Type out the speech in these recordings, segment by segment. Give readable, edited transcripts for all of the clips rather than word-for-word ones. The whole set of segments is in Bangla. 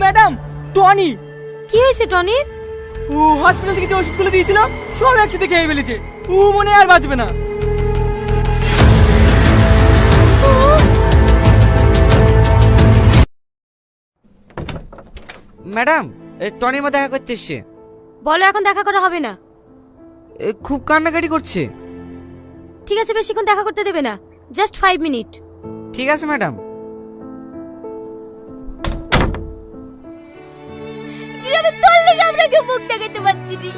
Madam, Tony. কি হয়েছে টনির? ও হসপিটাল থেকে যে ওষুধগুলো দিয়েছিল সব একসাথে খেয়ে ফেলেছে। ও মনে হয় আর বাঁচবে না। ম্যাডাম, টনির মা দেখা করতে এসছে। বলো এখন দেখা করা হবে না। খুব কান্নাকাটি করছে। ঠিক আছে, বেশিক্ষণ দেখা করতে দেবে না, জাস্ট 5 মিনিট। ঠিক আছে ম্যাডাম। গ্রামে তোর লেগে আমরা কেউ মুখ দেখাতে পারছি না।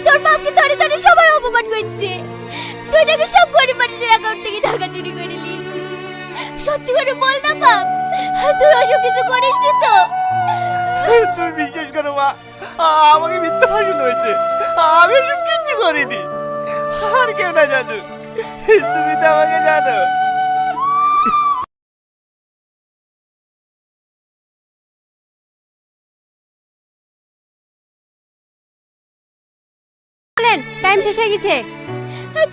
তোর বাপকে ধরে ধরে সবাই অপমান করছে। তুই নাকি সব গরিব মানুষের অ্যাকাউন্ট থেকে টাকা চুরি করে নিয়েছিস। সত্যি করে বল না বাপ, তুই ওসব কিছু করিস নি তো? তুমি বিশ্বাস করো মা, আমাকে মিথ্যা ফাঁসল হয়েছে। আমি এসব কিচ্ছু করিনি। আর কেউ না জানুক, তুমি তো আমাকে জানো। টাইম শেষ হয়ে গেছে।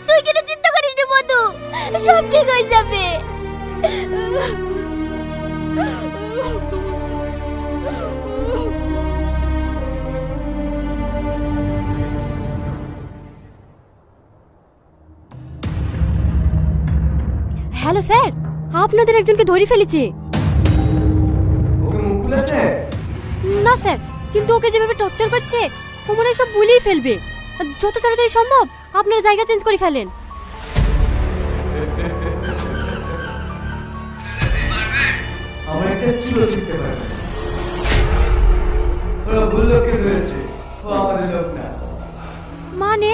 তুই কেন চিন্তা করিস না বন্ধু, সব ঠিক হয়ে যাবে। হ্যালো স্যার, আপনাদের একজনকে ধরে ফেলেছে। ওকে মুখ খুলেছে? না স্যার, কিন্তু ওকে যেভাবে টর্চার করছে ও মনে হয় সব ভুলেই ফেলবে। যত তাড়াতাড়ি সম্ভব আপনারা জায়গা চেঞ্জ করে ফেলেন। আমার একটা চুলো ছিঁড়তে পারে। ওরা ভুল লোককে ধরেছে, ও আমাদের লোক না। মানে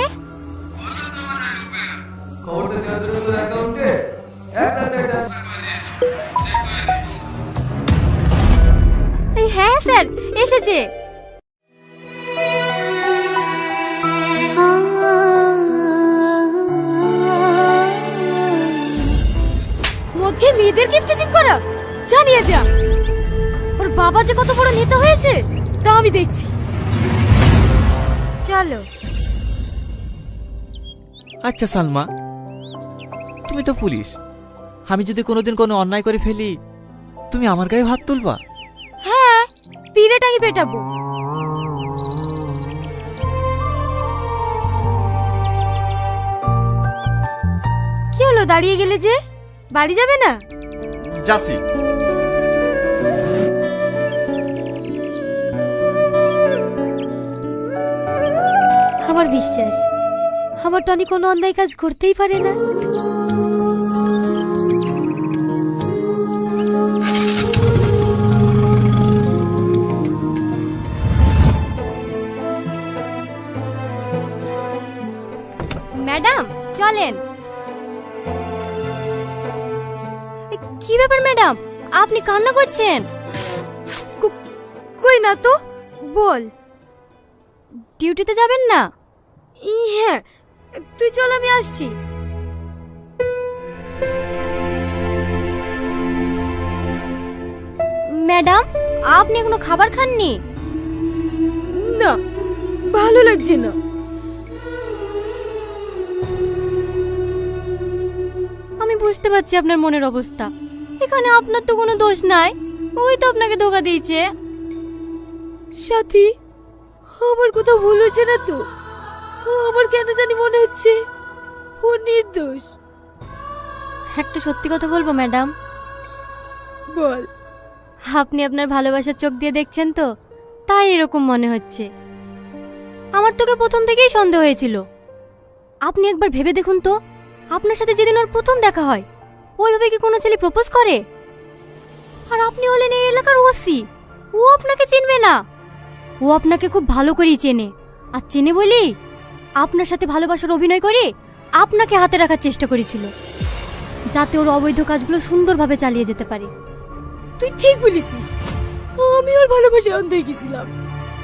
খবরটা দেওয়ার জন্য তোর অ্যাকাউন্টে একটা ট্রান্সফার করে দিয়েছি, চেক করে দিস। হ্যাঁ স্যার, এসেছে। মদকে মেয়েদের গিফট চেক করা, জানিয়ে যা। ওর বাবা যে কত বড় নেতা হয়েছে তা আমি দেখছি। চলো। আচ্ছা সালমা, তুমি তো পুলিশ। আমি যদি কোনোদিন কোনো অন্যায় করে ফেলি, তুমি আমার গায়ে হাত তুলবা? হ্যাঁ, তীরে টাঙি পেটাবো। কি হলো, দাঁড়িয়ে গেলে যে? বাড়ি যাবে না? যাসি। আমার বিশ্বাস আমার টনি কোনো অন্যায় কাজ করতেই পারে না। ম্যাডাম চলেন। কি ব্যাপার ম্যাডাম, আপনি কান্না করছেন? কই না তো, বল। ডিউটিতে যাবেন না? হ্যাঁ, তুই চল, আমি আসছি। ম্যাডাম, আপনি এখনো খাবার খাননি? না, ভালো লাগছে না। আমি বুঝতে পারছি আপনার মনের অবস্থা। এখানে আপনার তো কোনো দোষ নাই, ওই তো আপনাকে ধোকা দিয়েছে। সাথী, আমার কোথাও ভুল হচ্ছে না তো? আমার কেন জানি মনে হচ্ছে ও নির্দোষ। একটা সত্যি কথা বলবো ম্যাডাম? বল। আপনি আপনার ভালোবাসার চোখ দিয়ে দেখছেন তো, তাই এরকম মনে হচ্ছে। আমার তোকে প্রথম থেকেই সন্দেহ হয়েছিল। আপনি একবার ভেবে দেখুন তো, আপনার সাথে যেদিন ওর প্রথম দেখা হয় ওইভাবে কি কোনো ছেলে প্রপোজ করে? আর আপনি হলেন এই এলাকার ওসি, ও আপনাকে চিনবে না? ও আপনাকে খুব ভালো করেই চেনে, আর চেনে বলেই আপনার সাথে ভালোবাসার অভিনয় করে আপনাকে হাতে রাখার চেষ্টা করেছিল, যাতে ওর অবৈধ কাজগুলো সুন্দরভাবে চালিয়ে যেতে পারে। তুই ঠিক বলেছিস, আমি ওর ভালোবাসায় অন্ধ হয়ে গেছিলাম,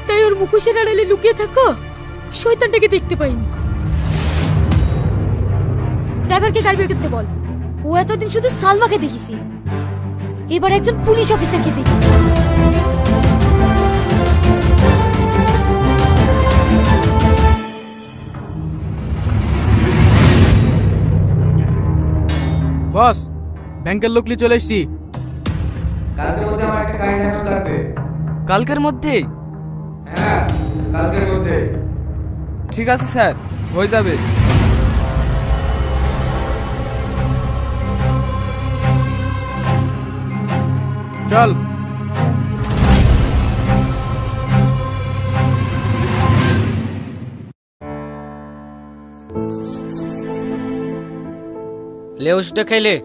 তাই ওর মুখোশের আড়ালে লুকিয়ে থাকো শয়তানটাকে দেখতে পাইনি। ড্রাইভারকে গাড়ি বের করতে বল। ও এতদিন শুধু সালমাকে দেখেছি, এবার একজন পুলিশ অফিসারকে দেখি। বস, ব্যাংকের লোক নিয়ে চলে এসেছি। কালকের মধ্যে আমার একটা কারেন্ট অ্যাকাউন্ট লাগবে। কালকের মধ্যে? হ্যাঁ, কালকের মধ্যে। ঠিক আছে স্যার, হয়ে যাবে। চল। লে ওষুধটা খাইলে।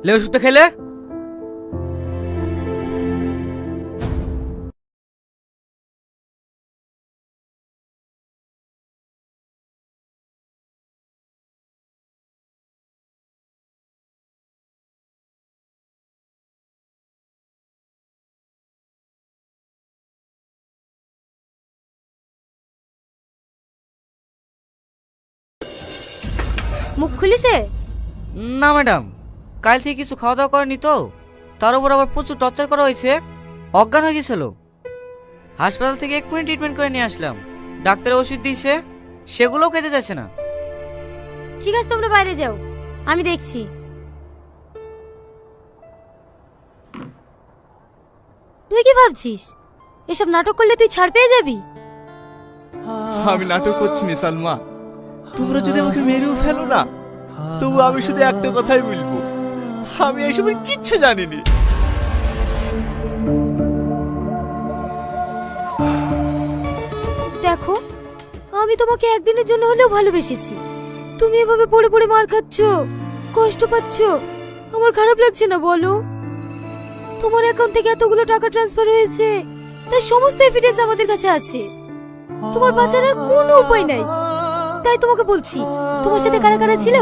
লে ওষুধটা খেলে। মুখ খুলিছে? না ম্যাডাম, কাল থেকে কিছু খাওয়া দাওয়া করেনি তো, তার উপর আবার প্রচুর টর্চার করা হয়েছে, অজ্ঞান হয়ে গেছিল। হাসপাতাল থেকে এক্ষুনি ট্রিটমেন্ট করে নিয়ে আসলাম। ডাক্তার ওষুধ দিয়েছে, সেগুলোও খেতে যাচ্ছে না। ঠিক আছে, তোমরা বাইরে যাও, আমি দেখছি। তুই কি ভাবছিস এসব নাটক করলে তুই ছাড় পেয়ে যাবি? আমি নাটক করছি না সালমা, তোমরা যদি আমাকে মেরেও ফেলো না, তবু আমি শুধু একটা কথাই বলবো, আমি এসবের কিচ্ছু জানিনি। দেখো, আমি তোমাকে একদিনের জন্য হলেও ভালোবেসেছি। তুমি এভাবে পড়ে পড়ে মার খাচ্ছ, কষ্ট পাচ্ছ, আমার খারাপ লাগছে না বলো? তোমার অ্যাকাউন্ট থেকে এতগুলো টাকা ট্রান্সফার হয়েছে, তার সমস্ত এভিডেন্স আমাদের কাছে আছে। তোমার বাঁচার আর কোনো উপায় নাই। তাই তোমাকে বলছি, তোমার সাথে কারা কারা ছিল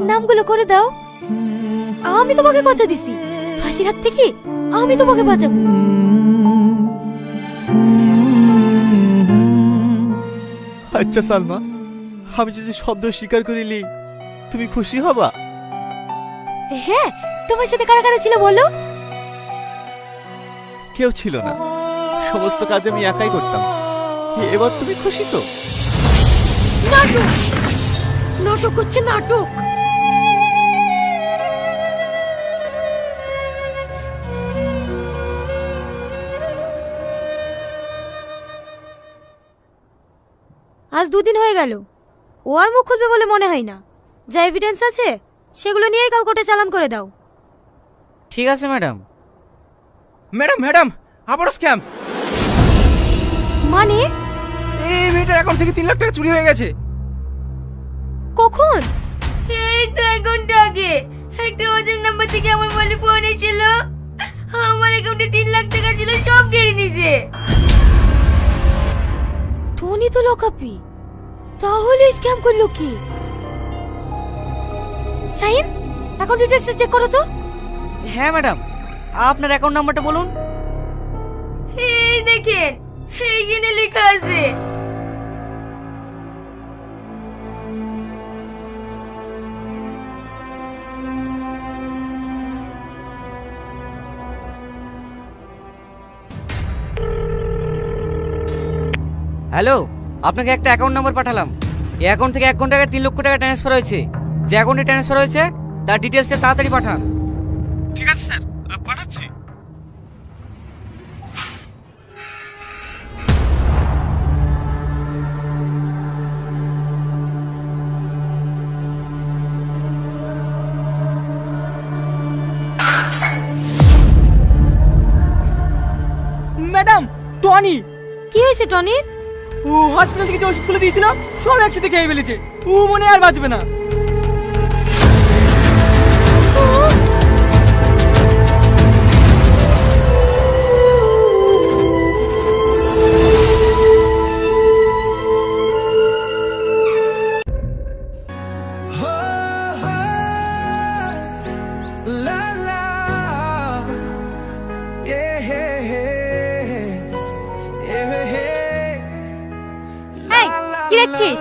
নামগুলো করে দাও। আমি তোমাকে কথা দিছি, ফাঁসির হাত থেকে আমি তোমাকে বাঁচাবো। আচ্ছা সালমা, আমি যদি শব্দ স্বীকার করিলি তুমি খুশি হবা? হ্যাঁ, তোমার সাথে কারা কারা ছিল বলো? কেউ ছিল না, সমস্ত কাজ আমি একাই করতাম। এবার তুমি খুশি তো? নাটক নাটক করছে, নাটক। আজ 2 দিন হয়ে গেল, ও আর মুখ খুলবে বলে মনে হয় না। যা এভিডেন্স আছে সেগুলো নিয়েই কাল কোর্টে চালান করে দাও। ঠিক আছে ম্যাডাম। ম্যাডাম ম্যাডাম, আবারও স্ক্যাম। মানে? এই মেয়েটার অ্যাকাউন্ট থেকে 3 লাখ টাকা চুরি হয়ে গেছে। কখন? এই তো 1 ঘন্টা আগে একটা ওদের নাম্বার থেকে আমার মোবাইলে ফোন এসেছিল। আমার অ্যাকাউন্টে 3 লাখ টাকা ছিল, সব কেড়ে নিয়েছে। টনি তো লোকাপি, তাহলে স্ক্যাম করলো কি? শাহিন, অ্যাকাউন্ট ডিটেইলস চেক করো তো। হ্যাঁ ম্যাডাম, আপনার অ্যাকাউন্ট নাম্বারটা বলুন। এই দেখেন, এইখানে লেখা আছে। হ্যালো, আপনাকে একটা অ্যাকাউন্ট নাম্বার পাঠালাম। এই অ্যাকাউন্ট থেকে 1 ঘন্টা আগে 3 লক্ষ টাকা ট্রান্সফার হয়েছে। যে অ্যাকাউন্টে ট্রান্সফার হয়েছে তার ডিটেলসটা তাড়াতাড়ি পাঠান। ঠিক আছে স্যার, পাঠাচ্ছি। Madam, Tony. কি হয়েছে টনির? ও হসপিটাল থেকে যে ওষুধগুলো দিয়েছিল সব একসাথে খেয়ে ফেলেছে। ও মনে আর বাঁচবে না। এই, কি দেখছিস?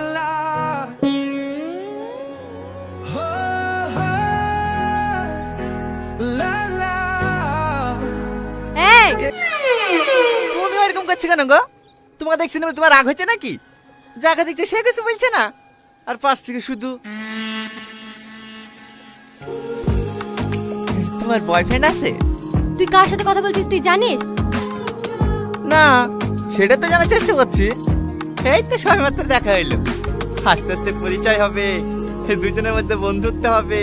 এই, তুমি এরকম করছো কেন গো? তোমাকে দেখছি না, তোমার রাগ হচ্ছে নাকি? যাকে দেখছে সে কিছু বলছে না, আর পাশ থেকে শুধু তোমার বয়ফ্রেন্ড আছে? তুই কার সাথে কথা বলছিস তুই জানিস? না, সেটা তো জানার চেষ্টা করছি। এই তো সবেমাত্র দেখা হইলো, আস্তে আস্তে পরিচয় হবে, দুজনের মধ্যে বন্ধুত্ব হবে,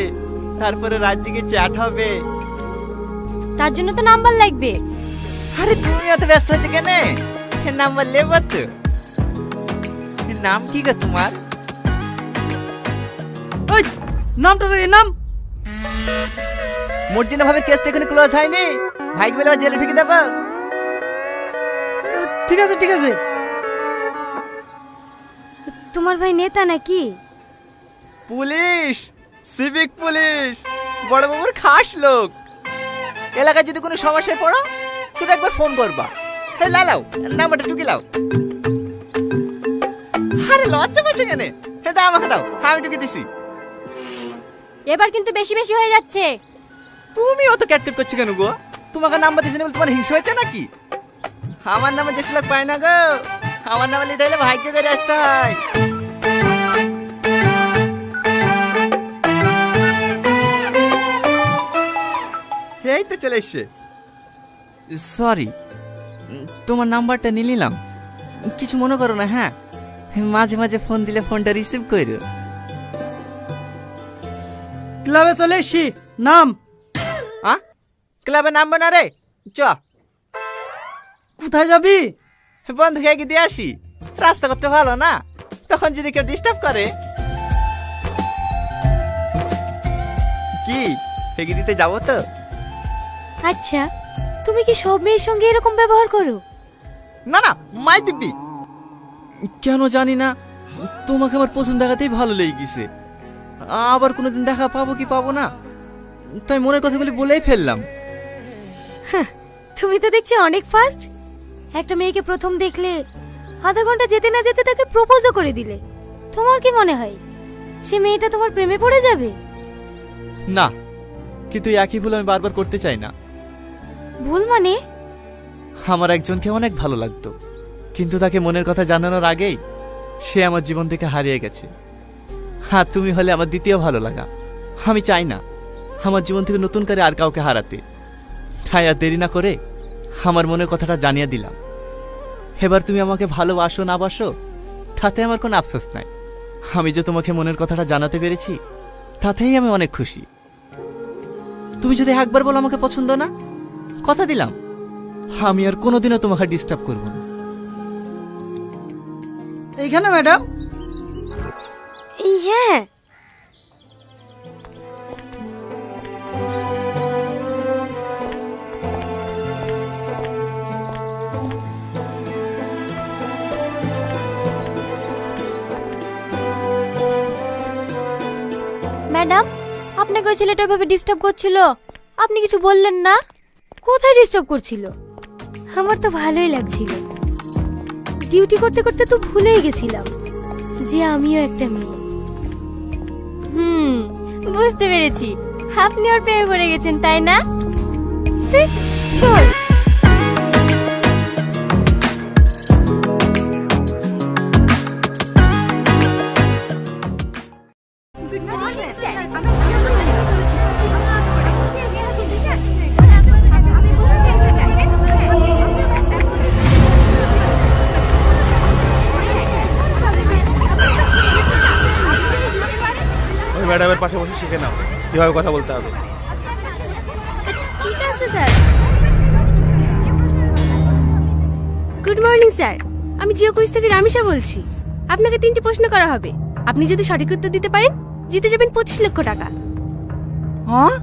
তারপরে রাজ্যে চ্যাট হবে। তার জন্য তো নাম্বার লাগবে। আরে তুমি এত ব্যস্ত হয়েছে কেন? নাম্বার লেব তো। নাম কি গো তোমার? ওই নামটা রে নাম। মর্জিনা ভাবের কেসটা এখানে ক্লোজ হয়নি, ভাইকে বলে আবার জেলে ঢুকে দেবো। ঠিক আছে ঠিক আছে। তোমার ভাই নেতা নাকি? পুলিশ, সিভিক পুলিশ, বড় বাবুর খাস লোক। এলাকায় যদি কোনো সমস্যায় পড়ো শুধু একবার ফোন করবা। হ্যাঁ লাও নাম্বারটা টুকি লাও। আরে লজ্জা পাচ্ছে কেন? হ্যাঁ দাও আমাকে দাও, আমি টুকি দিছি। এবার কিন্তু বেশি বেশি হয়ে যাচ্ছে। তুমি অত ক্যাটকেট করছো কেন গো? তোমাকে নাম্বার দিছি না বলে তোমার হিংসা হয়েছে নাকি? আমার নামে যে লোক পায় না গো, আমার নামে লিখে দিলে ভাগ্য করে আসতে হয়। এই তো চলে এসছে। সরি, তোমার নাম্বারটা নিয়ে নিলাম, কিছু মনে করো না। হ্যাঁ, মাঝে মাঝে ফোন দিলে ফোনটা রিসিভ করো। ক্লাবে চলে এসছি। নাম? ক্লাবে নামবে না রে, চ। কোথায় যাবি? বন্ধু খেয়ে দিয়ে আসি, রাস্তা করতে ভালো না, তখন যদি কেউ ডিস্টার্ব করে। কি হেগে দিতে যাবো তো? আচ্ছা, তুমি কি সব মেয়ের সঙ্গে এরকম ব্যবহার করো? না না, মাই দিব্যি। কেন জানি না, তোমাকে আমার প্রথম দেখাতেই ভালো লেগে গেছে। আবার কোনোদিন দেখা পাবো কি পাবো না, তাই মনের কথাগুলি বলেই ফেললাম। তুমি তো দেখছি অনেক ফাস্ট। একটা মেয়েকে প্রথম দেখলে আধা ঘন্টা যেতে না যেতে তাকে প্রপোজও করে দিলে। তোমার কি মনে হয় সে মেয়েটা তোমার প্রেমে পড়ে যাবে? না, কিন্তু একই ভুল আমি বারবার করতে চাই না। ভুল মানে? আমার একজনকে অনেক ভালো লাগতো, কিন্তু তাকে মনের কথা জানানোর আগেই সে আমার জীবন থেকে হারিয়ে গেছে। হ্যাঁ, তুমি হলে আমার দ্বিতীয় ভালো লাগা। আমি চাই না আমার জীবন থেকে নতুন করে আর কাউকে হারাতে, তাই আর দেরি না করে আমার মনের কথাটা জানিয়ে দিলাম। এবার তুমি আমাকে ভালোবাসো না বাসো তাতে আমার কোনো আফসোস নাই। আমি যে তোমাকে মনের কথাটা জানাতে পেরেছি তাতেই আমি অনেক খুশি। তুমি যদি একবার বলো আমাকে পছন্দ না, কথা দিলাম আমি আর কোনোদিনও তোমাকে ডিস্টার্ব করব না। এইখানে ম্যাডাম? হ্যাঁ। ম্যাডাম, আপনাকে ওই ছেলেটা এভাবে ডিস্টার্ব করছিল, আপনি কিছু বললেন না? কোথায় ডিস্টার্ব করছিল? আমার তো ভালোই লাগছিল। ডিউটি করতে করতে তো ভুলেই গেছিলাম যে আমিও একটা মেয়ে। বুঝতে পেরেছি, আপনি ওর প্রেমে পড়ে গেছেন তাই না? চল। ম্যাডামের পাশে বসে শিখে নাও কিভাবে কথা বলতে হবে। ঠিক আছে স্যার। গুড মর্নিং স্যার, আমি জিও কুইজ থেকে রামিশা বলছি। আপনাকে 3টি প্রশ্ন করা হবে, আপনি যদি সঠিক উত্তর দিতে পারেন জিতে যাবেন 25 লক্ষ টাকা। হ্যাঁ,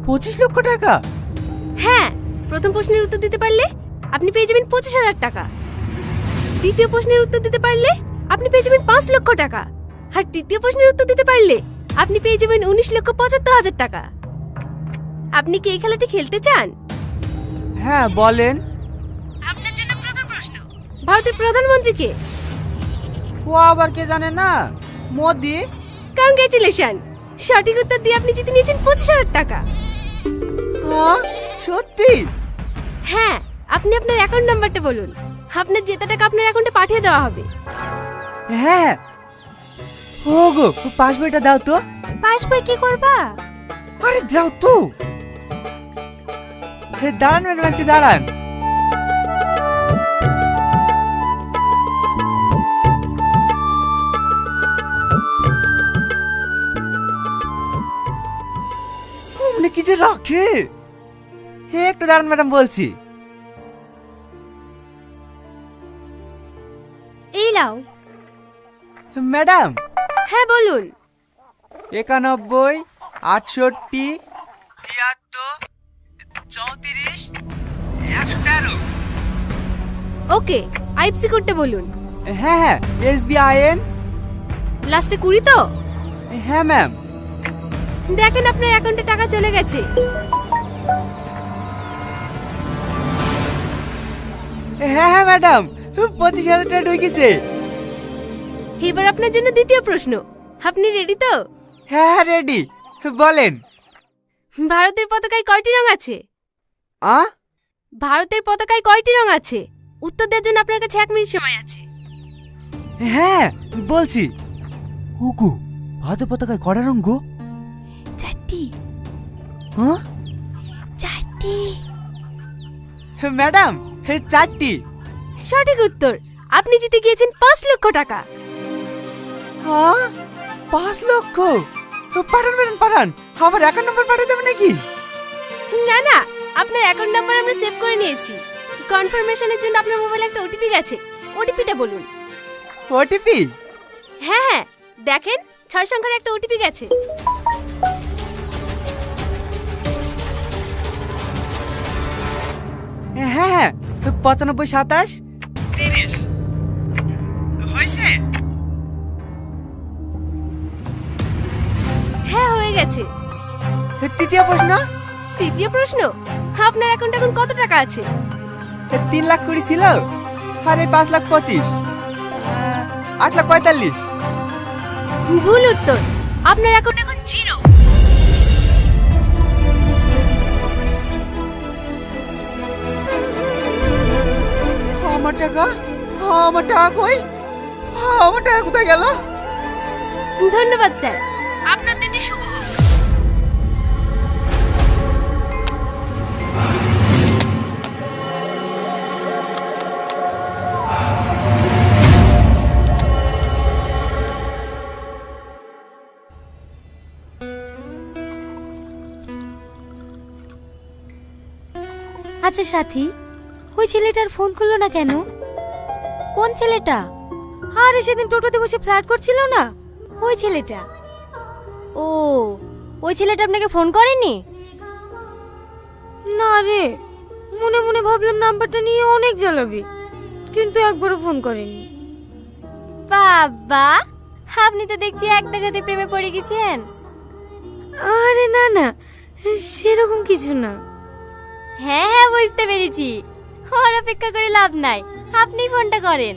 25 লক্ষ টাকা? হ্যাঁ, প্রথম প্রশ্নের উত্তর দিতে পারলে আপনি পেয়ে যাবেন 25,000 টাকা। দ্বিতীয় প্রশ্নের উত্তর দিতে পারলে আপনি পেয়ে যাবেন 5 লক্ষ টাকা। আর তৃতীয় প্রশ্নের উত্তর দিতে পারলে আপনি পেয়ে যাবেন 19,75,000 টাকা। আপনি কি এই খেলাটি খেলতে চান? হ্যাঁ বলেন। আপনার জন্য প্রথম প্রশ্ন, ভারতের প্রধানমন্ত্রী কে? ও আবার কে জানে না? মোদি। কংগ্রেচুলেশন, সঠিক উত্তর দিয়ে আপনি জিতে নিয়েছেন 25,000 টাকা। হ্যাঁ সত্যি? হ্যাঁ, আপনি আপনার অ্যাকাউন্ট নাম্বারটা বলুন, আপনার জেতা টাকা আপনার অ্যাকাউন্টে পাঠিয়ে দেওয়া হবে। হ্যাঁ। ও গো, পাস বইটা দাও তো। পাস বই কি করবা? আরে দাও তো। দাঁড়ান ম্যাডাম, একটু দাঁড়ান। অমনি কি যে রাখে। একটু দাঁড়ান ম্যাডাম, বলছি। এই লাও। ম্যাডাম, হ্যাঁ বলুন। 91, 68, 73, 34, 113। ওকে, আইএফসি করতে বলুন। হ্যাঁ হ্যাঁ, SBIN। লাস্টে 20 তো? হ্যাঁ ম্যাম। দেখেন আপনার অ্যাকাউন্টে টাকা চলে গেছে। হ্যাঁ হ্যাঁ ম্যাডাম, 25,000 টাকা ঢুকেছে। এবার আপনার জন্য দ্বিতীয় প্রশ্ন। আপনি রেডি তো? হ্যাঁ হ্যাঁ রেডি, বলেন। ভারতের পতাকায় কয়টি রং আছে? আ ভারতের পতাকায় কয়টি রং আছে? উত্তর দেওয়ার জন্য আপনার কাছে 1 মিনিট সময় আছে। হ্যাঁ বলছি। হুকু, ভারতের পতাকায় কয়টা রঙ গো? 4টি। হ্যাঁ 4টি। ম্যাডাম, 4টি। সঠিক উত্তর। আপনি জিতে গিয়েছেন 5 লক্ষ টাকা। হ্যাঁ 5 লক্ষ? পাঠান ম্যাডাম পাঠান, আমার অ্যাকাউন্ট নাম্বার পাঠিয়ে দেবেন নাকি? না না, আপনার অ্যাকাউন্ট নাম্বার আমরা সেভ করে নিয়েছি। কনফার্মেশনের জন্য আপনার মোবাইলে একটা ওটিপি গেছে। ওটিপিটা বলুন। ওটিপি? হ্যাঁ হ্যাঁ, দেখেন 6 সংখ্যার একটা ওটিপি গেছে। হ্যাঁ হ্যাঁ, 95, 27, 30 হয়েছে? হ্যাঁ হয়ে গেছে। তৃতীয় প্রশ্ন। তৃতীয় প্রশ্ন, আপনার অ্যাকাউন্টে এখন কত টাকা আছে? 3 লাখ 20 ছিল, আর এই 5 লাখ 25, 8 লাখ 45। ভুল উত্তর। আপনার অ্যাকাউন্ট এখন 0। আমার টাকা, আমার টাকা কই? আমার টাকা কোথায় গেল? ধন্যবাদ স্যার, আপনার দিনটি শুভ হোক। আচ্ছা সাথী, ওই ছেলেটার ফোন করলো না কেন? কোন ছেলেটা? আরে সেদিন টোটোতে বসে ফ্ল্যাট করছিল না, ওই ছেলেটা। ও, ওই ছেলেটা আপনাকে ফোন করেনি? না রে, মনে মনে ভাবলাম নাম্বারটা নিয়ে অনেক জ্বালাবে, কিন্তু একবারও ফোন করেনি। বাবা, আপনি তো দেখছি এক দেখাতে প্রেমে পড়ে গেছেন। আরে না না, সেরকম কিছু না। হ্যাঁ হ্যাঁ, বুঝতে পেরেছি। ওর অপেক্ষা করে লাভ নাই, আপনি ফোনটা করেন।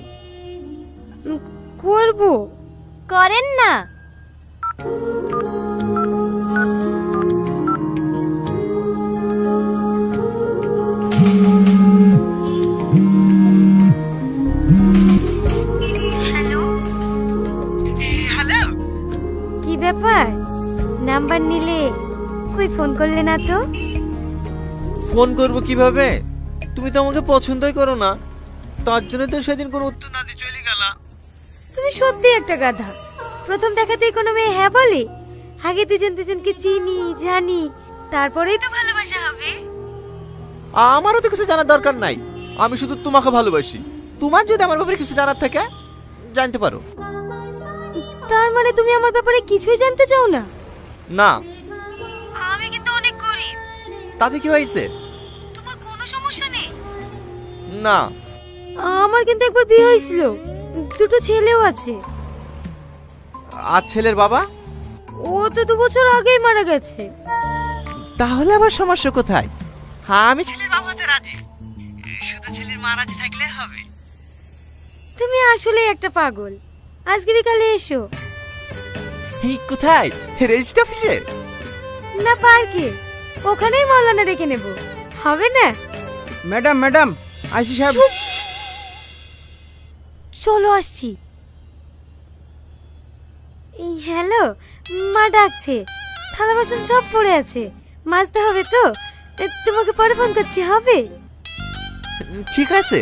করব? করেন না। হ্যালো, কি ব্যাপার, নাম্বার নিলে কই ফোন করলে না তো? ফোন করব কিভাবে? তুমি তো আমাকে পছন্দই করো না, তার জন্য তো সেদিন কোনো উত্তর না দিয়ে চলে গেলা। তুমি সত্যি একটা গাধা। প্রথম দেখাতেই কোনো মেয়ে হ্যাঁ বলে? আগে দুজন দুজনকে চিনি জানি, তারপরেই তো ভালোবাসা হবে। আমারও তো কিছু জানার দরকার নাই, আমি শুধু তোমাকে ভালোবাসি। তোমার যদি আমার ব্যাপারে কিছু জানার থাকে জানতে পারো। তার মানে তুমি আমার ব্যাপারে কিছুই জানতে চাও না? না। আমি কিন্তু অনেক গরিব। তাতে কি হয়েছে? তোমার কোনো সমস্যা নেই? না। আমার কিন্তু একবার বিয়ে হয়েছিল, 2টো ছেলেও আছে। আর ছেলের বাবা? ও তো 2 বছর আগেই মারা গেছে। তাহলে আবার সমস্যা কোথায়? হ্যাঁ, আমি ছেলের বাবা হতে রাজি, শুধু ছেলের মা রাজি থাকলে হবে। তুমি আসলে একটা পাগল। আজকে বিকালে এসো। এই কোথায়? রেজিস্ট্রি অফিসে? না, পার্কে। ওখানেই মৌলানা রেখে নেব, হবে না? ম্যাডাম ম্যাডাম, আইসি সাহেব। চলো আসছি। এই হ্যালো, মা ডাকছে। থালা বাসন সব পড়ে আছে, মাজতে হবে তো, তোমাকে পরে ফোন করছি, হবে? ঠিক আছে।